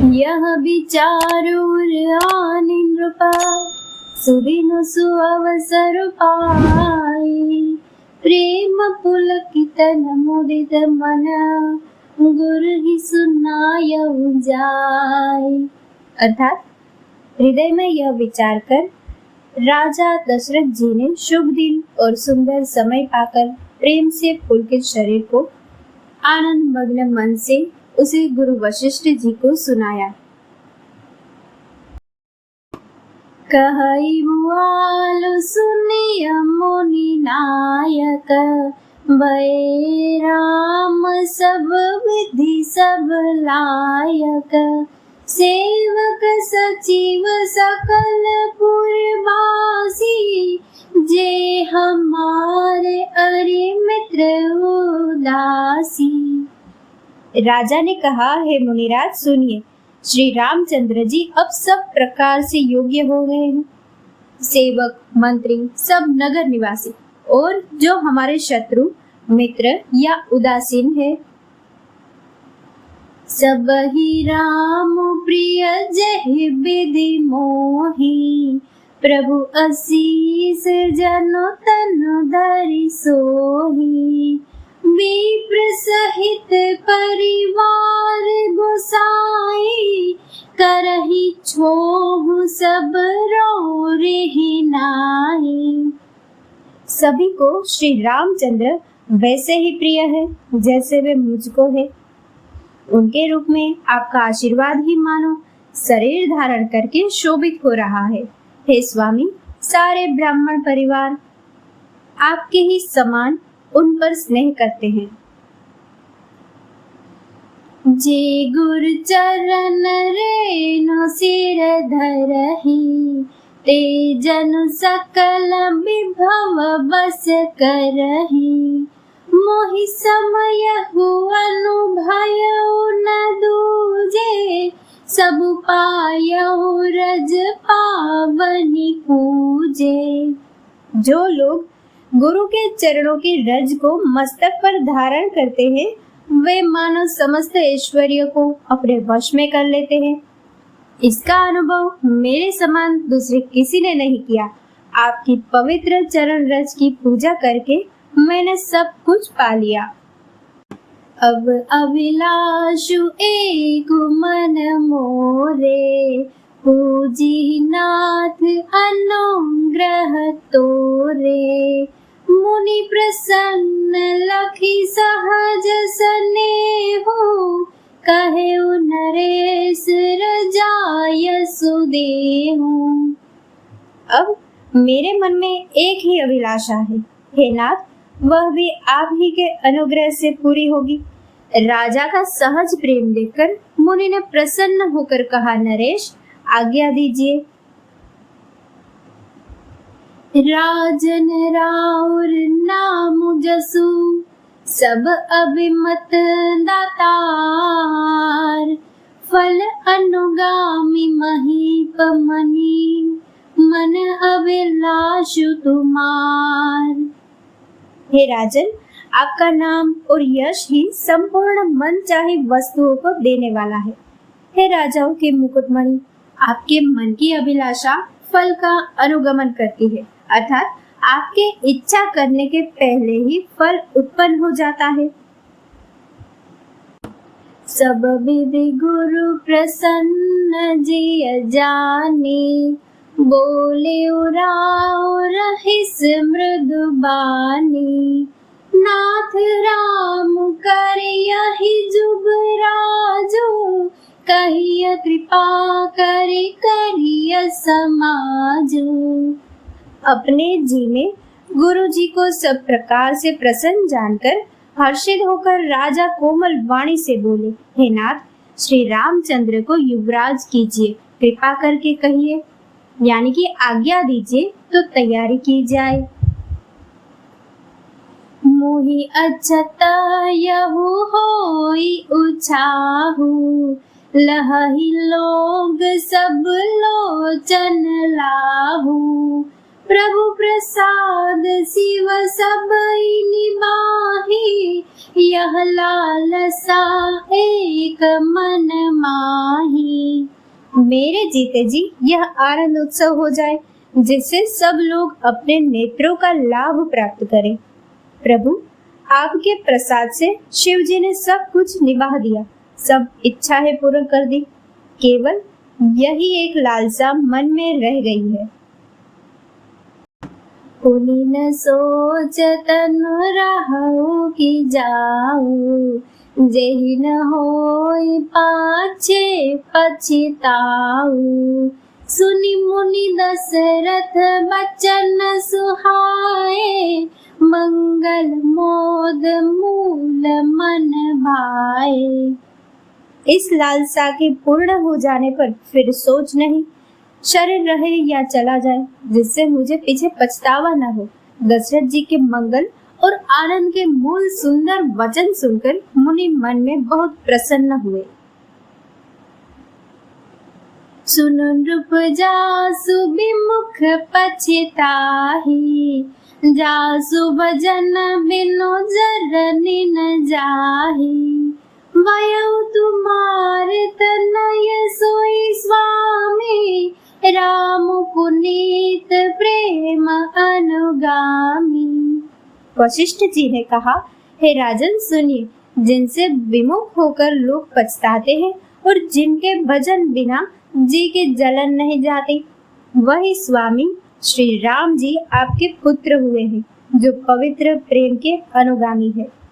यह विचारूर आनि नृपा सुदिनु सुअवसर पाई। प्रेम पुलकित मुदित मन गुरु ही सुनायउ जाय। अर्थात हृदय में यह विचार कर राजा दशरथ जी ने शुभ दिन और सुंदर समय पाकर प्रेम से पुलकित शरीर को आनंद मग्न मन से उसे गुरु वशिष्ठ जी को सुनाया। कहई मुआलु सुनिय मुनि नायक भय राम सब विधि सब लायक। सेवक सचिव सकल पुरवासी जे हमारे अरे मित्र उदासी। राजा ने कहा, हे मुनिराज सुनिए, श्री रामचंद्र जी अब सब प्रकार से योग्य हो गए हैं। सेवक मंत्री सब नगर निवासी और जो हमारे शत्रु मित्र या उदासीन है सब ही राम प्रिय जय विधि मोही। प्रभु असीस जनो तनु धरि सोही। विप्र सहित परिवार गोसाई करहि छोहु सब रो रे नाई। सभी को श्री रामचंद्र वैसे ही प्रिय है जैसे वे मुझको है। उनके रूप में आपका आशीर्वाद ही मानो शरीर धारण करके शोभित हो रहा है। हे स्वामी, सारे ब्राह्मण परिवार आपके ही समान उन पर स्नेह करते हैं। जे गुरु चरण रेणु सिर धरहि ते जनु सकल विभव बस करहि। मोहि समय हुअनु भयउ न दूजे सब पायउ रज पावनि पूजे। जो लोग गुरु के चरणों की रज को मस्तक पर धारण करते हैं वे मानो समस्त ऐश्वर्य को अपने वश में कर लेते हैं। इसका अनुभव मेरे समान दूसरे किसी ने नहीं किया। आपकी पवित्र चरण रज की पूजा करके मैंने सब कुछ पा लिया। अब अभिलाषु एक मन मोरे पूजी नाथ अनुग्रह तोरे। मुनि प्रसन्न लखी सहज स्नेहो कहे नरेश रजाय सुदेहु। अब मेरे मन में एक ही अभिलाषा है, हे नाथ, वह भी आप ही के अनुग्रह से पूरी होगी। राजा का सहज प्रेम देखकर मुनि ने प्रसन्न होकर कहा, नरेश आज्ञा दीजिए। राजन राउर नाम जसु सब अभिमत दातार। फल अनुगामी महीप मनी मन अभिलाषु तुम्हार। हे राजन, आपका नाम और यश ही संपूर्ण मन चाहे वस्तुओं को देने वाला है। हे राजाओं के मुकुटमणि, आपके मन की अभिलाषा फल का अनुगमन करती है, अर्थात आपके इच्छा करने के पहले ही फल उत्पन्न हो जाता है। सब विधि गुरु प्रसन्न जिय जानी। बोले उराओ रहिस मृदु बानी। नाथ राम करियहि जुबराजो। कहिय कृपा करिय समाजो। अपने जी में गुरु जी को सब प्रकार से प्रसन्न जानकर हर्षित होकर राजा कोमल वाणी से बोले, हे नाथ, श्री रामचंद्र को युवराज कीजिए, कृपा करके कहिए, यानी कि आज्ञा दीजिए तो तैयारी की जाए। मोहि अछत यहु होई उछाहु। लहहि लोग सब लोचन लाहु। प्रभु प्रसाद शिव सबई निबाही। यह लालसा एक मन माही। मेरे जीते जी यह आनंद उत्सव हो जाए, जिससे सब लोग अपने नेत्रों का लाभ प्राप्त करें। प्रभु, आपके प्रसाद से शिव जी ने सब कुछ निभा दिया, सब इच्छा है पूर्ण कर दी। केवल यही एक लालसा मन में रह गई है। पुनि न सोच तनु रहु की जाऊ, जेहि न होई पाछे पछिताऊ। सुनि मुनि दशरथ बचन सुहाए, मंगल मोद मूल मन भाए। इस लालसा के पूर्ण हो जाने पर फिर सोच नहीं, शरीर रहे या चला जाए, जिससे मुझे पीछे पछतावा न हो। दशरथ जी के मंगल और आनंद के मूल सुंदर वचन सुनकर मुनि मन में बहुत प्रसन्न हुए। सुनु नृप जासु विमुख पछिताहि, जासु भजन बिनु जरनि न जाहि। वयौ तुम्हारे तनय सोई स्वामी, राम पुनीत प्रेम अनुगामी। वशिष्ठ जी ने कहा, हे राजन सुनिए, जिनसे विमुख होकर लोग पछताते हैं और जिनके भजन बिना जी के जलन नहीं जाती, वही स्वामी श्री राम जी आपके पुत्र हुए हैं, जो पवित्र प्रेम के अनुगामी है।